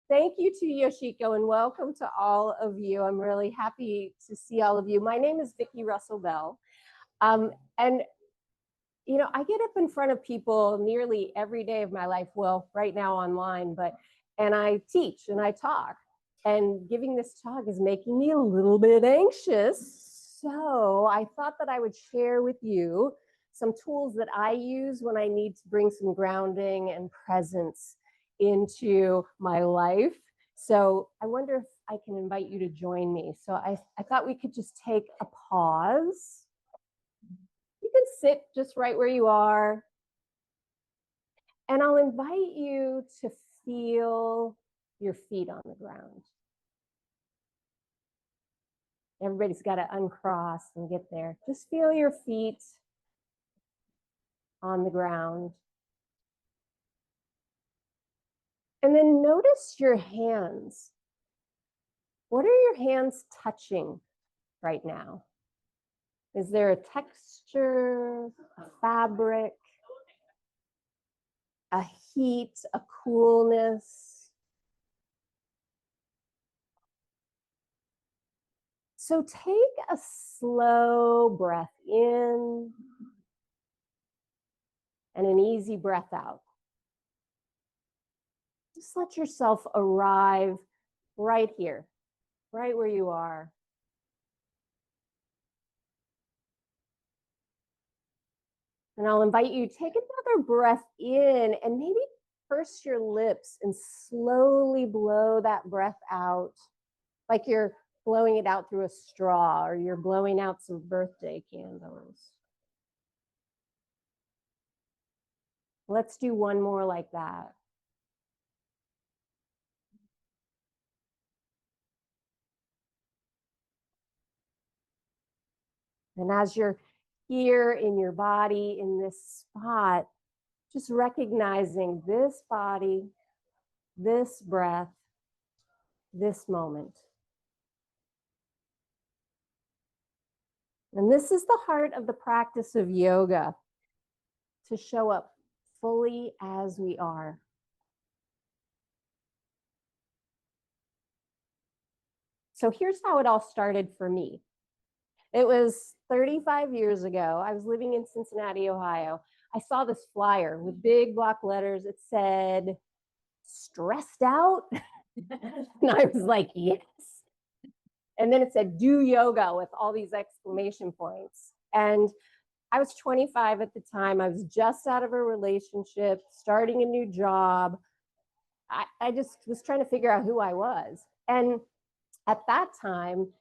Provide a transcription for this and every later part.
Thank you to Yoshiko and welcome to all of you. I'm really happy to see all of you. My name is Vickie Russel Bell. And you know, I get up in front of people nearly every day of my life. Well, right now online, and I teach and I talk. And giving this talk is making me a little bit anxious. So I thought that I would share with you some tools that I use when I need to bring some grounding and presence into my life. So I wonder if I can invite you to join me. So I thought we could just take a pause. You can sit just right where you are. And I'll invite you to feel your feet on the ground. Everybody's got to uncross and get there. Just feel your feet on the ground. And then notice your hands. What are your hands touching right now? Is there a texture, a fabric, a heat, a coolness? So take a slow breath in and an easy breath out. Just let yourself arrive right here, right where you are. And I'll invite you to take another breath in and maybe purse your lips and slowly blow that breath out like you're blowing it out through a straw or you're blowing out some birthday candles. Let's do one more like that. And as you're here in your body, in this spot, just recognizing this body, this breath, this moment. And this is the heart of the practice of yoga, to show up fully as we are. So here's how it all started for me. It was 35 years ago. I was living in Cincinnati, Ohio. I saw this flyer with big block letters. It said, "Stressed out?" And I was like, yes. And then it said, "Do yoga," with all these exclamation points. And I was 25 at the time. I was just out of a relationship, starting a new job. I just was trying to figure out who I was. And at that time,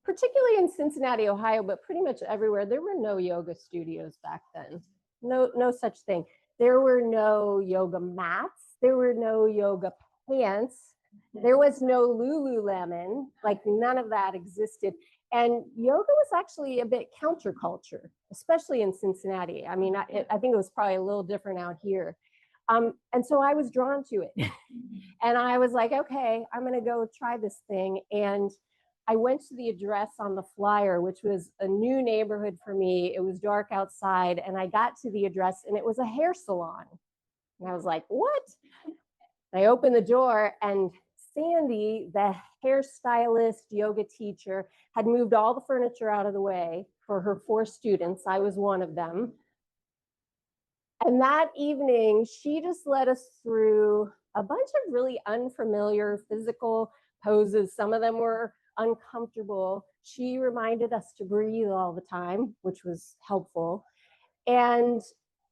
particularly in Cincinnati, Ohio, but pretty much everywhere, there were no yoga studios back then. No such thing. There were no yoga mats. There were no yoga pants. There was no Lululemon. Like, none of that existed. And yoga was actually a bit counterculture, especially in Cincinnati. I mean, I think it was probably a little different out here. And so I was drawn to it. And I was like, okay, I'm going to go try this thing. And I went to the address on the flyer, which was a new neighborhood for me. It was dark outside, and I got to the address, and it was a hair salon. And I was like, what? I opened the door, and Sandy, the hairstylist, yoga teacher, had moved all the furniture out of the way for her 4 students. I was one of them. And that evening, she just led us through a bunch of really unfamiliar physical poses. Some of them were uncomfortable. She reminded us to breathe all the time, which was helpful. And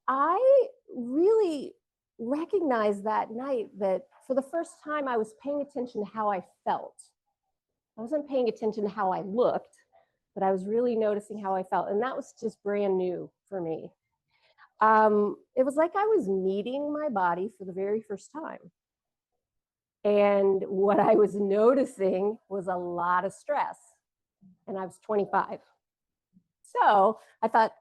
I really recognized that night that for the first time, I was paying attention to how I felt. I wasn't paying attention to how I looked, but I was really noticing how I felt. And that was just brand new for me. It was like I was meeting my body for the very first time. And what I was noticing was a lot of stress. And I was 25. So I thought,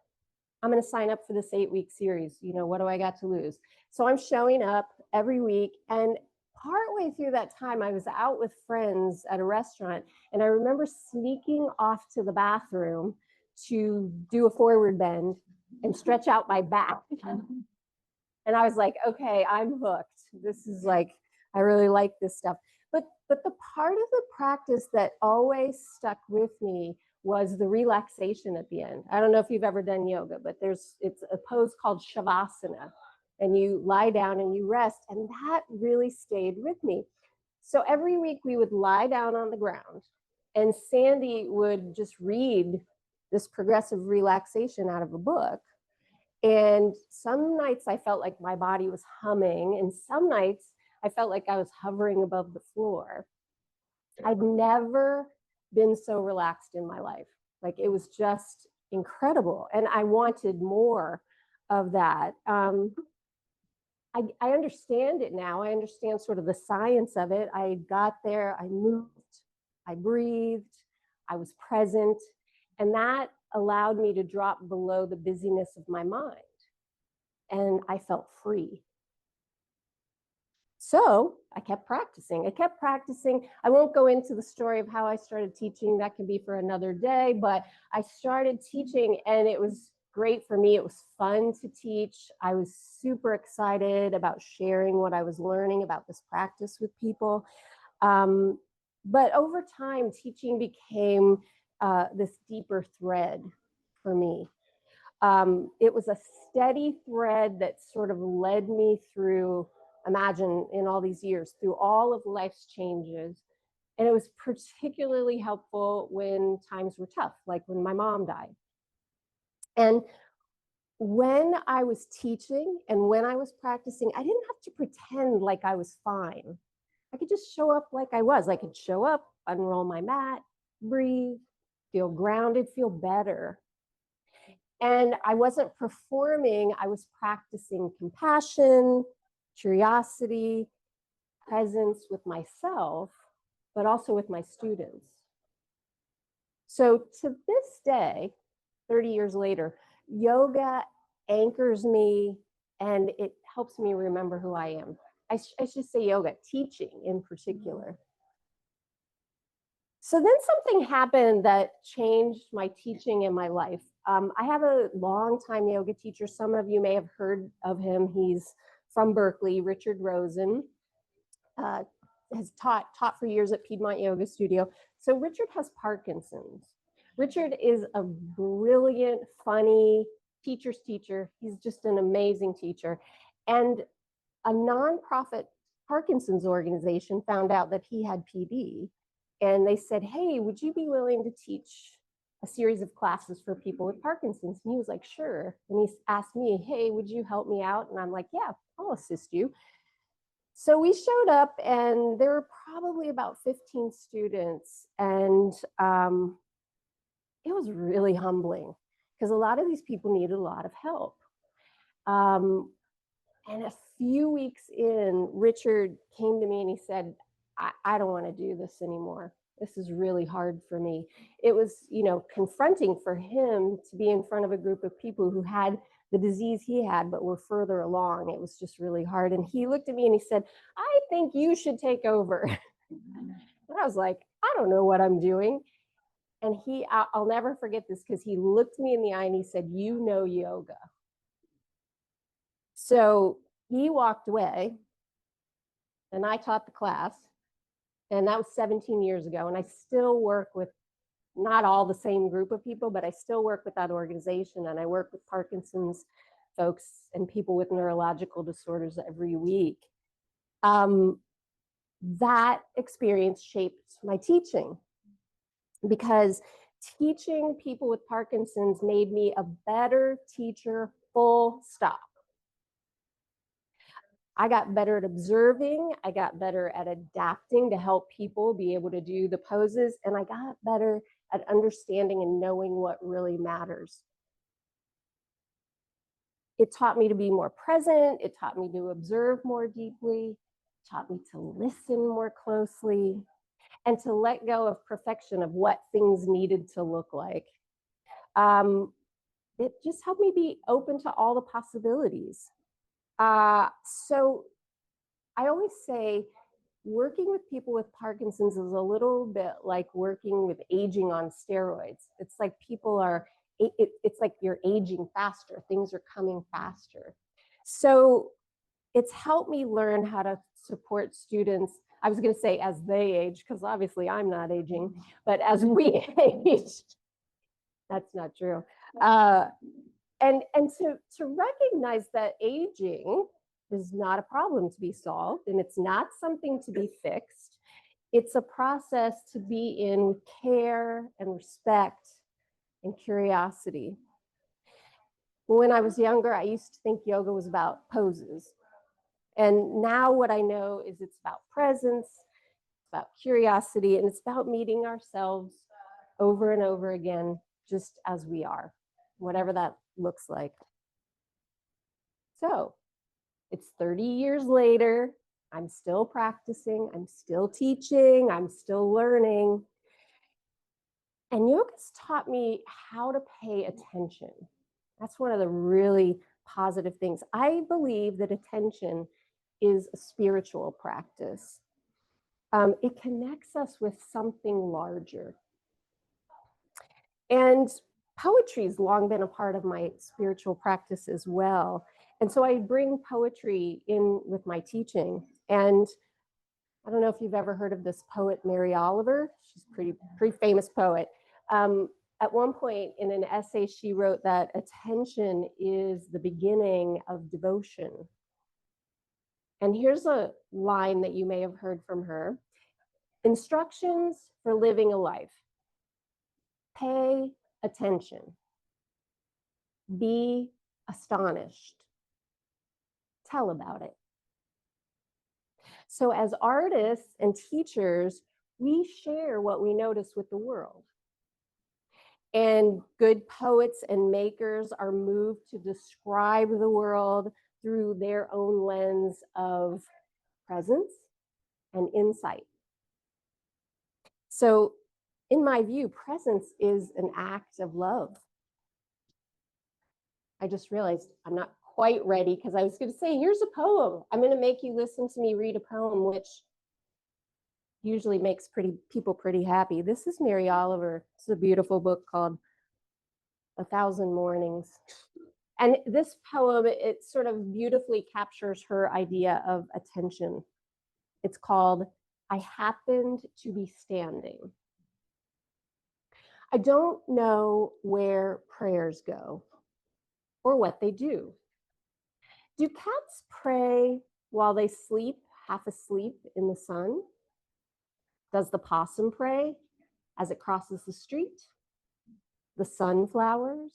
I'm going to sign up for this 8-week series. You know, what do I got to lose? So I'm showing up every week. And partway through that time, I was out with friends at a restaurant. And I remember sneaking off to the bathroom to do a forward bend and stretch out my back. And I was like, okay, I'm hooked. This is like I really like this stuff. But the part of the practice that always stuck with me was the relaxation at the end. I don't know if you've ever done yoga, but it's a pose called Shavasana, and you lie down and you rest, and that really stayed with me. So every week we would lie down on the ground, and Sandy would just read this progressive relaxation out of a book. And some nights I felt like my body was humming, and some nights I felt like I was hovering above the floor. I'd never been so relaxed in my life. Like, it was just incredible. And I wanted more of that. I understand it now. I understand sort of the science of it. I got there, I moved, I breathed, I was present, and that allowed me to drop below the busyness of my mind. And I felt free. So I kept practicing. I won't go into the story of how I started teaching. That can be for another day, but I started teaching and it was great for me. It was fun to teach. I was super excited about sharing what I was learning about this practice with people. But over time, teaching became this deeper thread for me. It was a steady thread that sort of led me through, imagine, in all these years, through all of life's changes. And it was particularly helpful when times were tough, like when my mom died. And when I was teaching and when I was practicing, I didn't have to pretend like I was fine. I could just show up like I was. I could show up, unroll my mat, breathe, feel grounded, feel better. And I wasn't performing, I was practicing compassion, curiosity, presence with myself, but also with my students. So to this day, 30 years later, yoga anchors me and it helps me remember who I am. I should say yoga, teaching in particular. So then something happened that changed my teaching and my life. I have a longtime yoga teacher. Some of you may have heard of him. He's from Berkeley, Richard Rosen, has taught for years at Piedmont Yoga Studio. So Richard has Parkinson's. Richard is a brilliant, funny teacher's teacher. He's just an amazing teacher. And a nonprofit Parkinson's organization found out that he had PD. And they said, hey, would you be willing to teach a series of classes for people with Parkinson's? And he was like, sure. And he asked me, hey, would you help me out? And I'm like, yeah, I'll assist you. So we showed up and there were probably about 15 students. And it was really humbling because a lot of these people needed a lot of help. And a few weeks in, Richard came to me and he said, I don't want to do this anymore. This is really hard for me. It was, confronting for him to be in front of a group of people who had the disease he had, but were further along. It was just really hard. And he looked at me and he said, I think you should take over. And I was like, I don't know what I'm doing. And I'll never forget this because he looked me in the eye and he said, you know yoga. So he walked away and I taught the class. And that was 17 years ago. And I still work with not all the same group of people, but I still work with that organization. And I work with Parkinson's folks and people with neurological disorders every week. That experience shaped my teaching because teaching people with Parkinson's made me a better teacher, full stop. I got better at observing. I got better at adapting to help people be able to do the poses. And I got better at understanding and knowing what really matters. It taught me to be more present. It taught me to observe more deeply. It taught me to listen more closely and to let go of perfection of what things needed to look like. It just helped me be open to all the possibilities. So I always say working with people with Parkinson's is a little bit like working with aging on steroids. It's like it's like you're aging faster. Things are coming faster. So it's helped me learn how to support students. I was going to say as they age, because obviously I'm not aging, but as we age, that's not true. And to recognize that aging is not a problem to be solved, and it's not something to be fixed. It's a process to be in with care and respect and curiosity. When I was younger, I used to think yoga was about poses. And now what I know is it's about presence, it's about curiosity, and it's about meeting ourselves over and over again, just as we are, whatever that looks like. So it's 30 years later. I'm still practicing. I'm still teaching. I'm still learning. And yoga's taught me how to pay attention. That's one of the really positive things. I believe that attention is a spiritual practice. It connects us with something larger. And poetry's long been a part of my spiritual practice as well. And so I bring poetry in with my teaching. And I don't know if you've ever heard of this poet, Mary Oliver. She's a pretty famous poet. At one point in an essay, she wrote that attention is the beginning of devotion. And here's a line that you may have heard from her. Instructions for living a life. Pay attention. Be astonished. Tell about it. So as artists and teachers, we share what we notice with the world. And good poets and makers are moved to describe the world through their own lens of presence and insight. So in my view, presence is an act of love. I just realized I'm not quite ready because I was going to say, here's a poem. I'm going to make you listen to me read a poem, which usually makes people pretty happy. This is Mary Oliver. It's a beautiful book called 1,000 Mornings. And this poem, it sort of beautifully captures her idea of attention. It's called, I Happened to Be Standing. I don't know where prayers go or what they do. Do cats pray while they sleep, half asleep in the sun? Does the possum pray as it crosses the street? The sunflowers?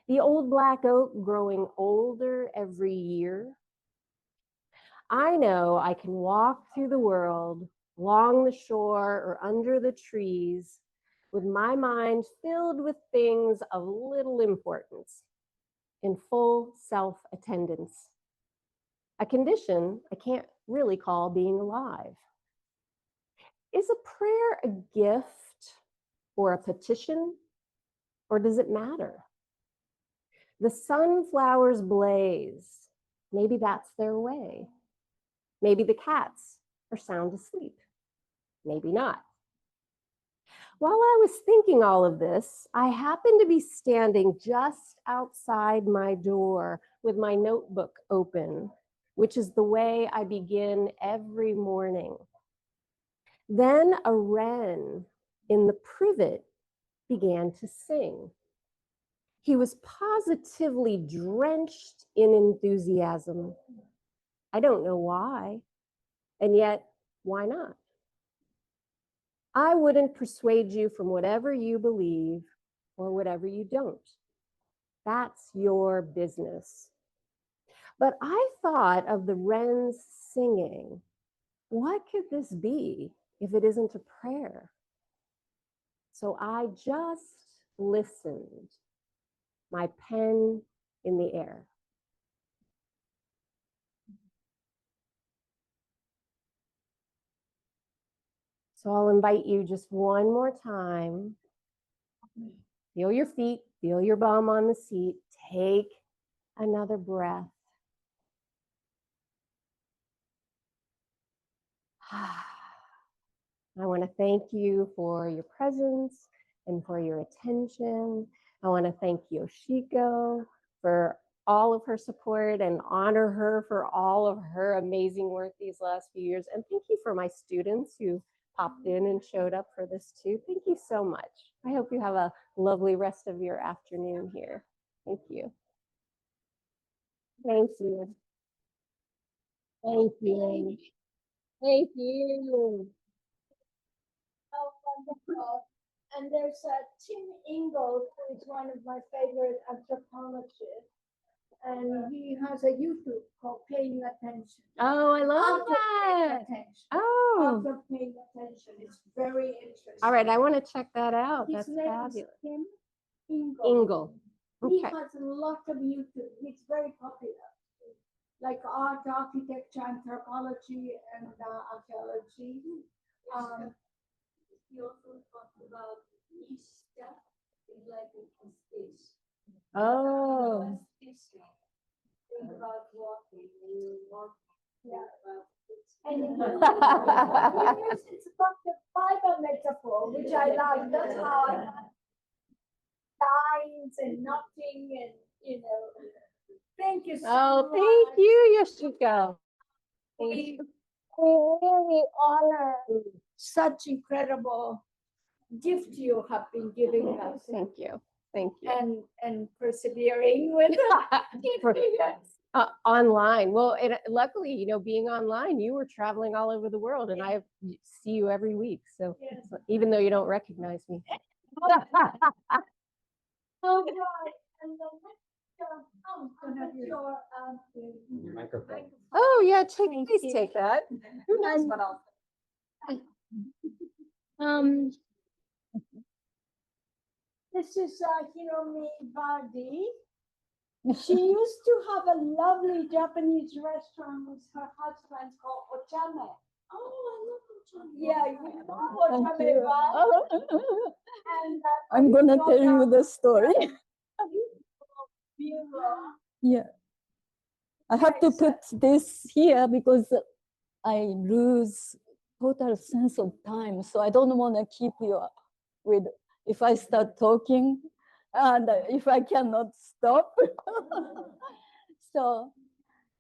The old black oak growing older every year? I know I can walk through the world, along the shore or under the trees, with my mind filled with things of little importance, in full self-attendance. A condition I can't really call being alive. Is a prayer a gift or a petition, or does it matter? The sunflowers blaze. Maybe that's their way. Maybe the cats are sound asleep. Maybe not. While I was thinking all of this, I happened to be standing just outside my door with my notebook open, which is the way I begin every morning. Then a wren in the privet began to sing. He was positively drenched in enthusiasm. I don't know why, and yet, why not? I wouldn't persuade you from whatever you believe or whatever you don't. That's your business. But I thought of the wrens singing. What could this be if it isn't a prayer? So I just listened, my pen in the air. So I'll invite you just one more time. Feel your feet, feel your bum on the seat. Take another breath. I want to thank you for your presence and for your attention. I want to thank Yoshiko for all of her support and honor her for all of her amazing work these last few years. And thank you for my students who popped in and showed up for this too. Thank you so much. I hope you have a lovely rest of your afternoon here. Thank you. Thank you. Thank you. Thank you. Oh, wonderful. And there's Tim Ingold, who is one of my favorite anthropologists. And he has a YouTube called Paying Attention. Oh, I love Art of that. Paying Attention. Oh. Art of Paying Attention. It's very interesting. All right, I want to check that out. His That's name fabulous. is Tim Ingold. Ingle. He Okay. has a lot of YouTube. He's very popular. Like art, architecture, anthropology, and archaeology. He also talked about each step is like a stage. Oh. Think about walking, you walk. Yeah. It's about the Bible metaphor, which I like. That's how I lines and nothing, and you know. Thank you so much. Thank you, Yoshiko. We really honor such incredible gift you have been giving us. Thank you. Thank you. And persevering with Online. Well, luckily, you know, being online, you were traveling all over the world, and I see you every week. So Yes. even though you don't recognize me. All right. And the next your microphone. Oh yeah, please take that. Who knows what else? This is Hiromi Vardy. She used to have a lovely Japanese restaurant with her husband called Ochame. Oh, I love Ochame. Yeah, you know Ochame, right? And I'm gonna tell you the story. Yeah. I have to put this here because I lose total sense of time. So I don't want to keep you up with if I start talking and if I cannot stop. So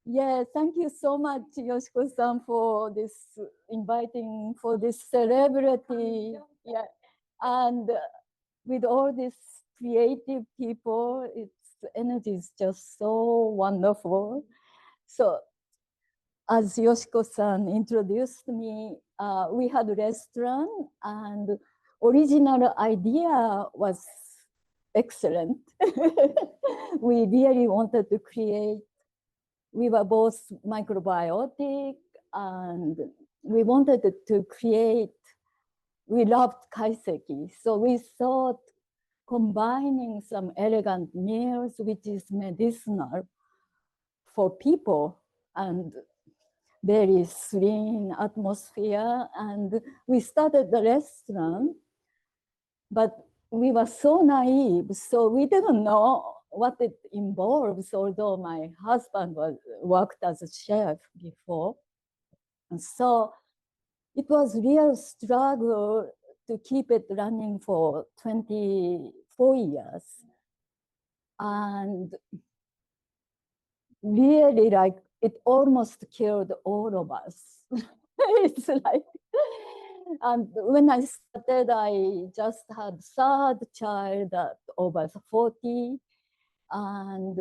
yeah, thank you so much, Yoshiko-san, for this inviting for this celebrity. Yeah, and with all these creative people, its energy is just so wonderful. So as Yoshiko-san introduced me, we had a restaurant and original idea was excellent. We really wanted to create, we were both microbiotic and we wanted to create, we loved kaiseki. So we thought combining some elegant meals, which is medicinal for people, and very serene atmosphere. And we started the restaurant, but we were so naive, so we didn't know what it involves, although my husband worked as a chef before. And so it was a real struggle to keep it running for 24 years. And really, like, it almost killed all of us. It's like, and when I started, I just had third child at over 40, and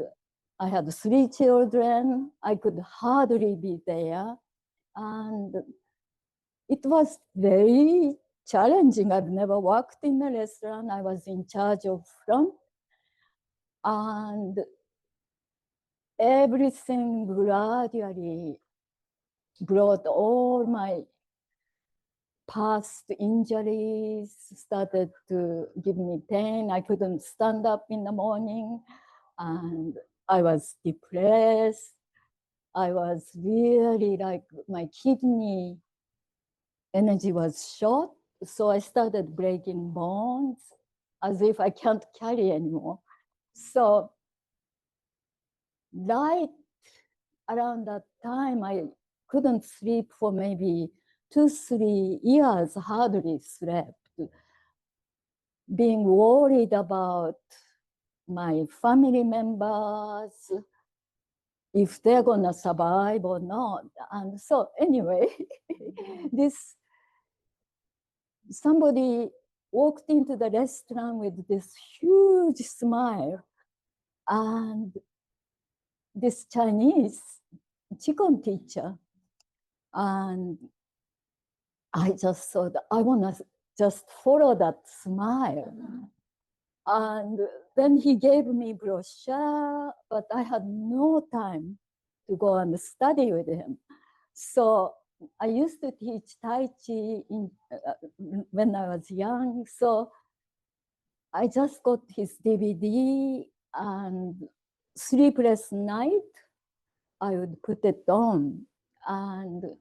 I had 3 children. I could hardly be there. And it was very challenging. I've never worked in a restaurant. I was in charge of front. And everything gradually brought all my past injuries, started to give me pain. I couldn't stand up in the morning, and I was depressed. I was really like, my kidney energy was short. So I started breaking bones as if I can't carry anymore. So right around that time, I couldn't sleep for maybe 2-3 years, hardly slept, being worried about my family members, if they're gonna survive or not. And so anyway, somebody walked into the restaurant with this huge smile, and this Chinese Qigong teacher, and I just thought I wanna just follow that smile. And then he gave me brochure, but I had no time to go and study with him. So I used to teach Tai Chi when I was young. So I just got his DVD, and sleepless night, I would put it on. And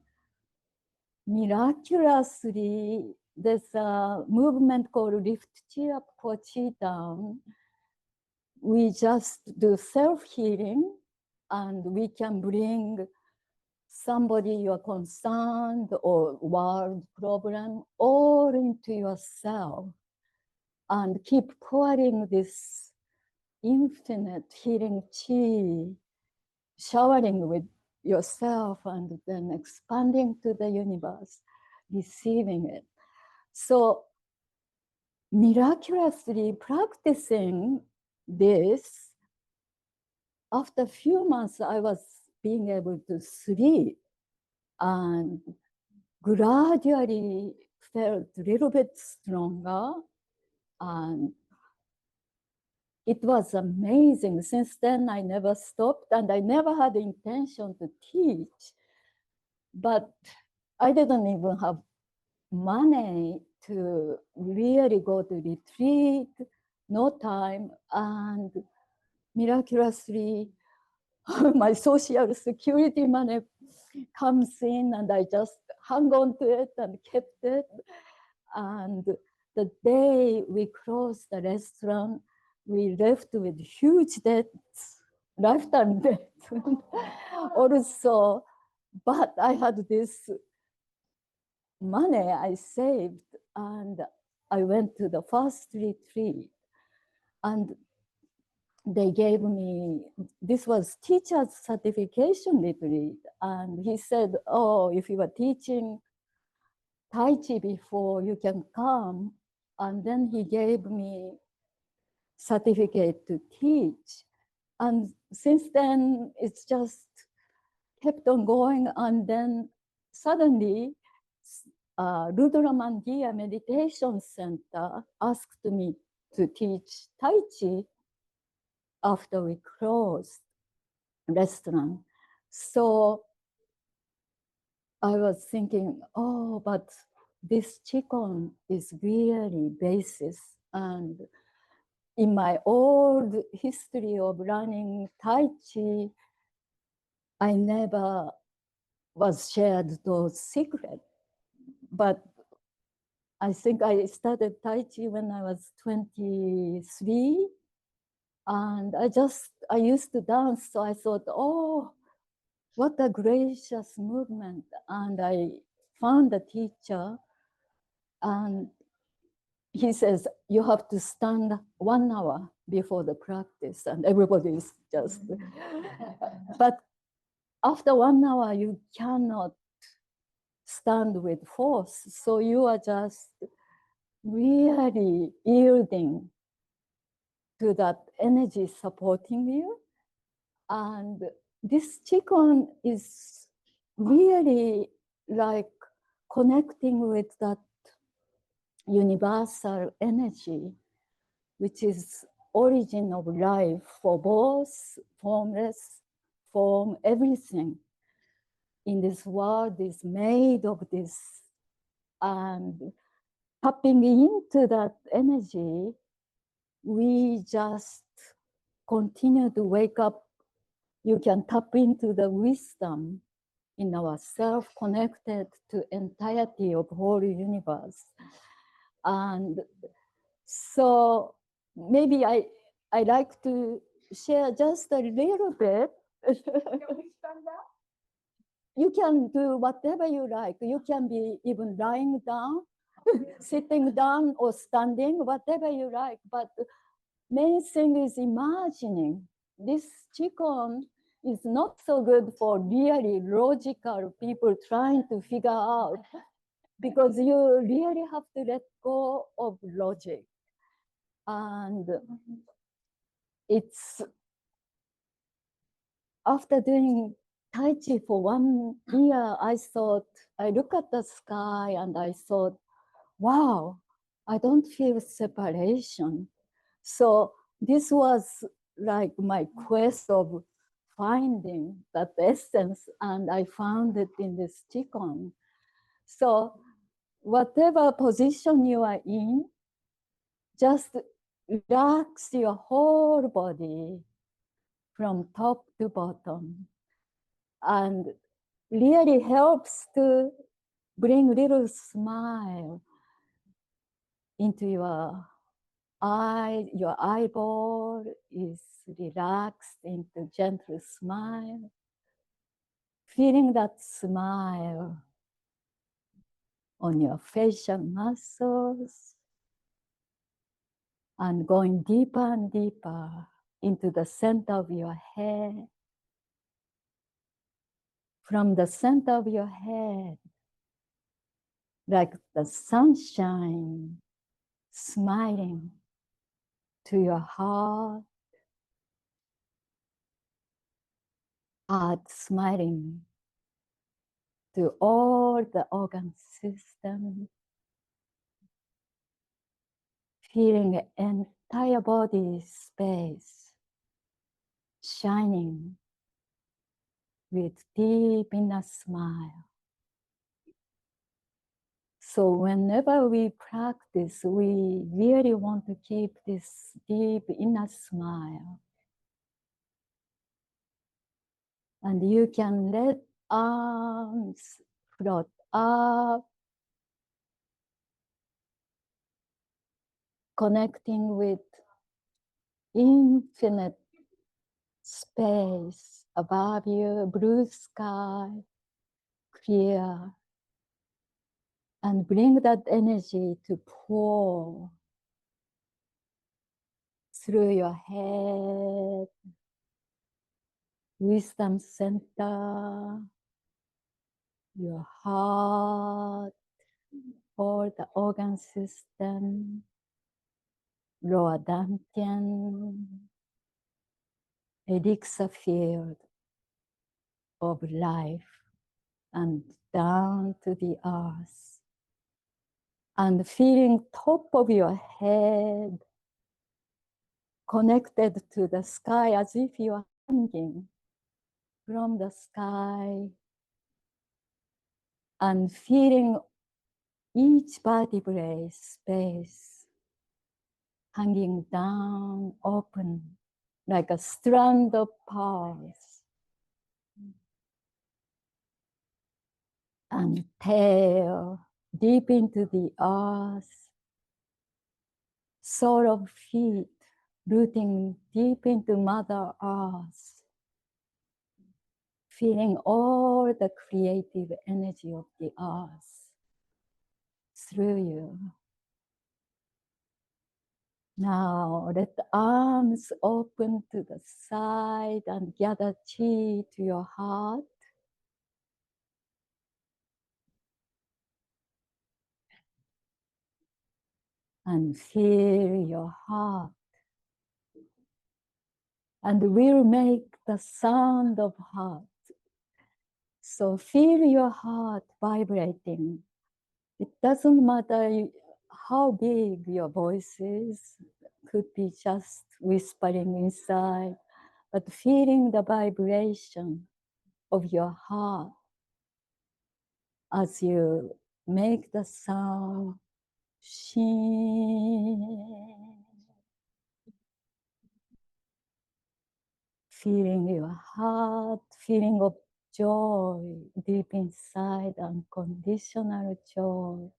miraculously, there's a movement called lift chi up for chi down. We just do self-healing, and we can bring somebody you're concerned or world problem all into yourself, and keep pouring this infinite healing chi, showering with yourself, and then expanding to the universe, receiving it. So miraculously practicing this, after a few months, I was being able to sleep and gradually felt a little bit stronger. And it was amazing. Since then, I never stopped, and I never had the intention to teach. But I didn't even have money to really go to retreat, no time. And miraculously, my social security money comes in, and I just hung on to it and kept it. And the day we closed the restaurant, we left with huge debts, lifetime debt. Also, but I had this money I saved, and I went to the first retreat, and they gave me, this was teacher's certification retreat, and he said, oh, if you were teaching Tai Chi before, you can come. And then he gave me certificate to teach. And since then, it's just kept on going. And then suddenly, Rudra Mandiya Meditation Center asked me to teach Tai Chi after we closed restaurant. So I was thinking, oh, but this Qigong is really basis. And in my old history of learning Tai Chi, I never was shared those secrets. But I think I started Tai Chi when I was 23. And I used to dance. So I thought, oh, what a gracious movement. And I found a teacher, and he says, you have to stand 1 hour before the practice, and everybody is just, but after 1 hour, you cannot stand with force. So you are just really yielding to that energy supporting you. And this Qigong is really like connecting with that universal energy, which is origin of life for both formless, form, everything in this world is made of this. And tapping into that energy, we just continue to wake up. You can tap into the wisdom in ourselves, connected to entirety of whole universe. And so maybe I like to share just a little bit. You can do whatever you like. You can be even lying down, sitting down, or standing, whatever you like. But main thing is imagining. This Qigong is not so good for really logical people trying to figure out, because you really have to let go of logic. And it's after doing Tai Chi for 1 year, I look at the sky and I thought, wow, I don't feel separation. So this was like my quest of finding that essence, and I found it in this Qigong. So whatever position you are in, just relax your whole body from top to bottom, and really helps to bring little smile into your eye. Your eyeball is relaxed into gentle smile, feeling that smile on your facial muscles, and going deeper and deeper into the center of your head. From the center of your head, like the sunshine smiling to your heart smiling to all the organ system, feeling entire body space shining with deep inner smile. So whenever we practice, we really want to keep this deep inner smile. And you can let arms float up, connecting with infinite space above you, blue sky, clear, and bring that energy to pour through your head, wisdom center, your heart, all the organ system, lower dantian, elixir field of life, and down to the earth. And feeling top of your head connected to the sky, as if you are hanging from the sky, and feeling each vertebrae space hanging down, open, like a strand of pearls. And tail deep into the earth, sole of feet rooting deep into Mother Earth, feeling all the creative energy of the earth through you. Now let the arms open to the side and gather chi to your heart. And feel your heart. And we'll make the sound of heart. So feel your heart vibrating. It doesn't matter how big your voice is. Could be just whispering inside, but feeling the vibration of your heart as you make the sound shin. Feeling your heart, feeling of joy deep inside, unconditional joy.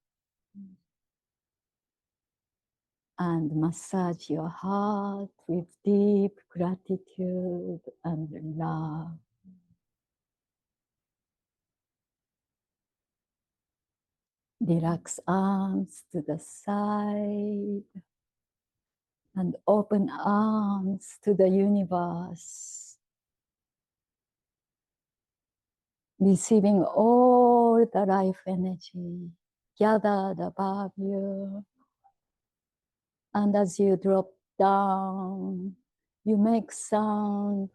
And massage your heart with deep gratitude and love. Relax arms to the side and open arms to the universe. receiving all the life energy gathered above you. And as you drop down, you make sound,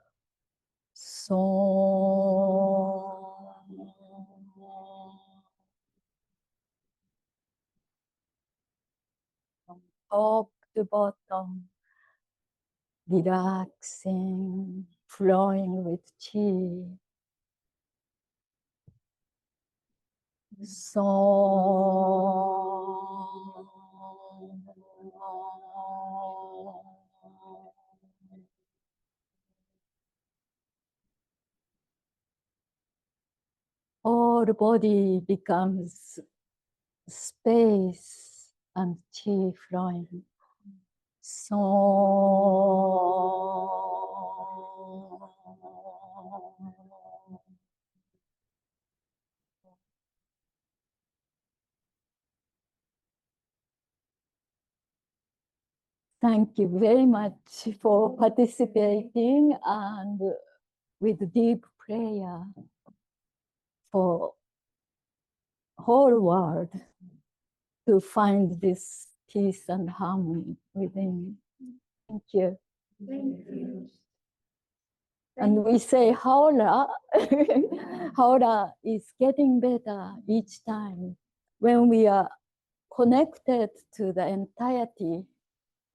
song. From top to bottom, relaxing, flowing with chi. Song. All the body becomes space and chi flowing. Song. Thank you very much for participating and with deep prayer for whole world to find this peace and harmony within. Thank you. Thank you. And we say Haora. Haora is getting better each time when we are connected to the entirety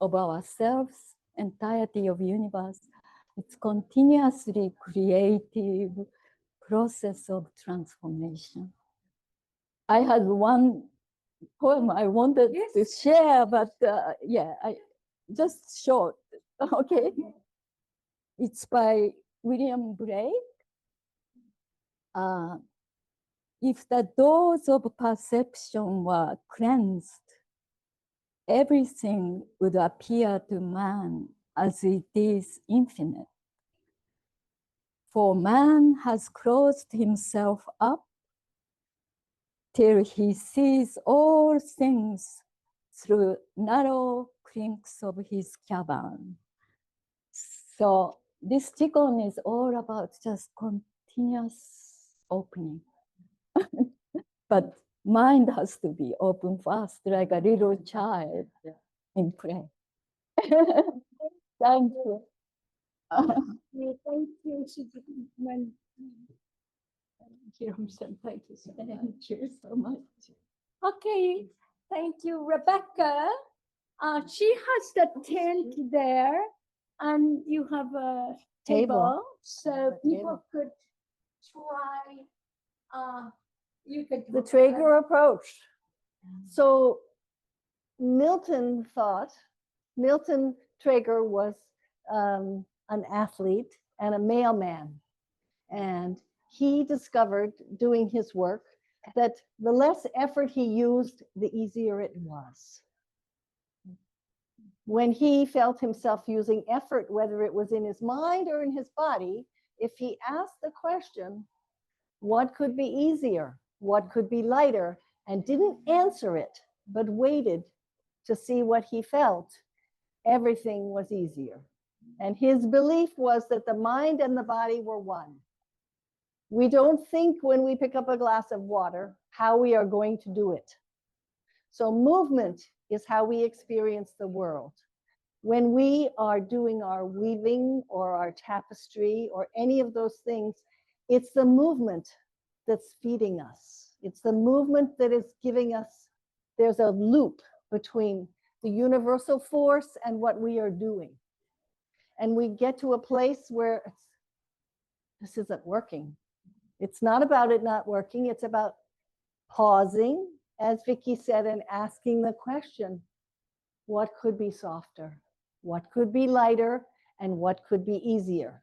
of ourselves, entirety of universe. It's continuously creative process of transformation. I had one poem I wanted to share, but yeah, just short. Okay. It's by William Blake. If the doors of perception were cleansed, everything would appear to man as it is infinite. For man has closed himself up till he sees all things through narrow chinks of his cavern. So this Qigong is all about just continuous opening. But mind has to be open first, like a little child in play. Thank you. Thank you, Hiromi. Thank you so much. Okay, thank you, Rebecca. She has the tent there, and you have a table, so people could try. You could The Trager approach. So Milton Trager was an athlete and a mailman. And he discovered doing his work that the less effort he used, the easier it was. When he felt himself using effort, whether it was in his mind or in his body, if he asked the question, what could be easier? What could be lighter? And didn't answer it, but waited to see what he felt, everything was easier. And his belief was that the mind and the body were one. We don't think when we pick up a glass of water how we are going to do it. So movement is how we experience the world. When we are doing our weaving or our tapestry or any of those things, it's the movement that's feeding us. It's the movement that is giving us, there's a loop between the universal force and what we are doing. And we get to a place where this isn't working. It's not about it not working. It's about pausing, as Vickie said, and asking the question, what could be softer? What could be lighter? And what could be easier?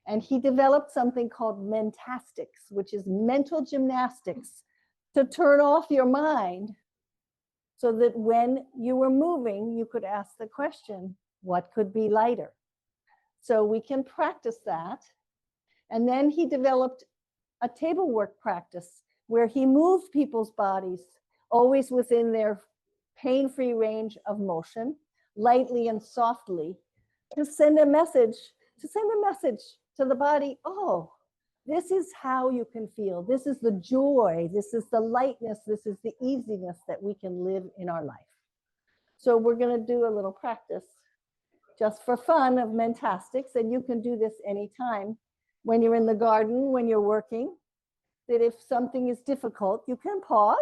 And he developed something called mentastics, which is mental gymnastics to turn off your mind so that when you were moving, you could ask the question, what could be lighter? So we can practice that. And then he developed a table work practice where he moved people's bodies always within their pain-free range of motion, lightly and softly, to send a message to the body, oh, This is how you can feel. This is the joy. This is the lightness. This is the easiness that we can live in our life. So we're going to do a little practice just for fun of mentastics. And you can do this anytime when you're in the garden, when you're working, that if something is difficult, you can pause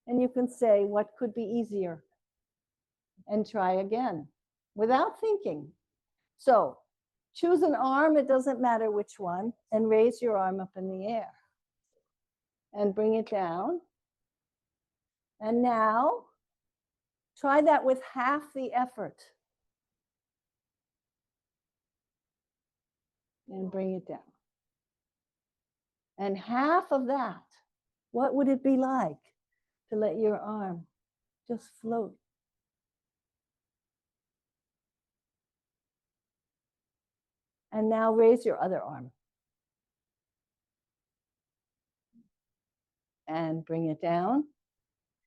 and you can say, what could be easier? And try again without thinking. So choose an arm, it doesn't matter which one, and raise your arm up in the air. And bring it down. And now try that with half the effort. And bring it down. And half of that, what would it be like to let your arm just float? And now raise your other arm. And bring it down.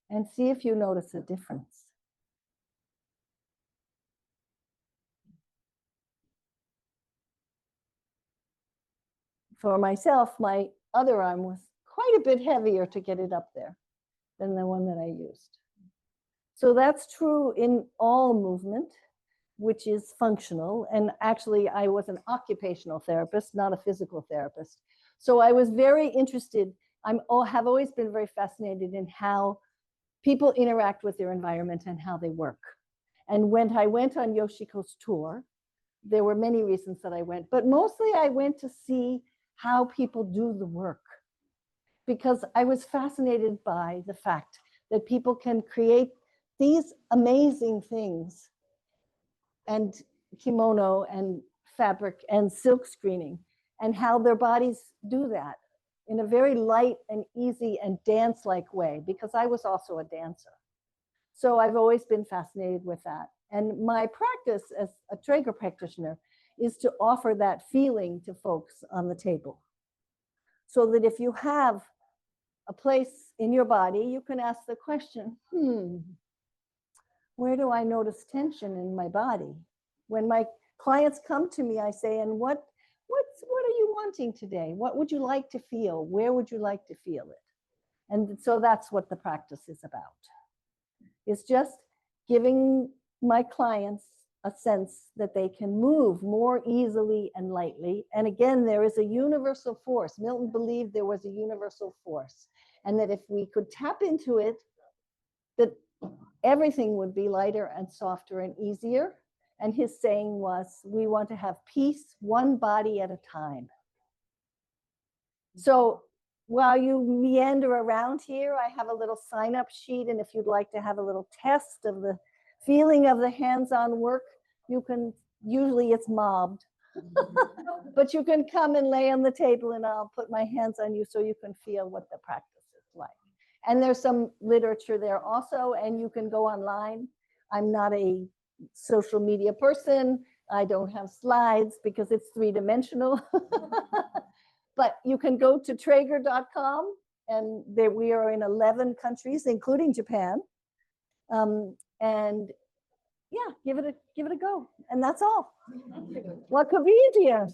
And see if you notice a difference. For myself, my other arm was quite a bit heavier to get it up there than the one that I used. So that's true in all movement, which is functional. And actually, I was an occupational therapist, not a physical therapist. So I was very interested. I have always been very fascinated in how people interact with their environment and how they work. And when I went on Yoshiko's tour, there were many reasons that I went, but mostly I went to see how people do the work, because I was fascinated by the fact that people can create these amazing things, and kimono and fabric and silk screening, and how their bodies do that in a very light and easy and dance-like way, because I was also a dancer. So I've always been fascinated with that. And my practice as a Trager practitioner is to offer that feeling to folks on the table. So that if you have a place in your body, you can ask the question, where do I notice tension in my body? When my clients come to me, I say, and what are you wanting today? What would you like to feel? Where would you like to feel it? And so that's what the practice is about. It's just giving my clients a sense that they can move more easily and lightly. And again, there is a universal force. Milton believed there was a universal force, and that if we could tap into it, that everything would be lighter and softer and easier. And his saying was, we want to have peace one body at a time. So while you meander around here, I have a little sign-up sheet, and if you'd like to have a little test of the feeling of the hands-on work, you can, usually it's mobbed, but you can come and lay on the table and I'll put my hands on you so you can feel what the practice is like. And there's some literature there also, and you can go online. I'm not a social media person. I don't have slides because it's three-dimensional. But you can go to Trager.com, and there we are in 11 countries, including Japan. And yeah, give it a go. And that's all. What could be easier?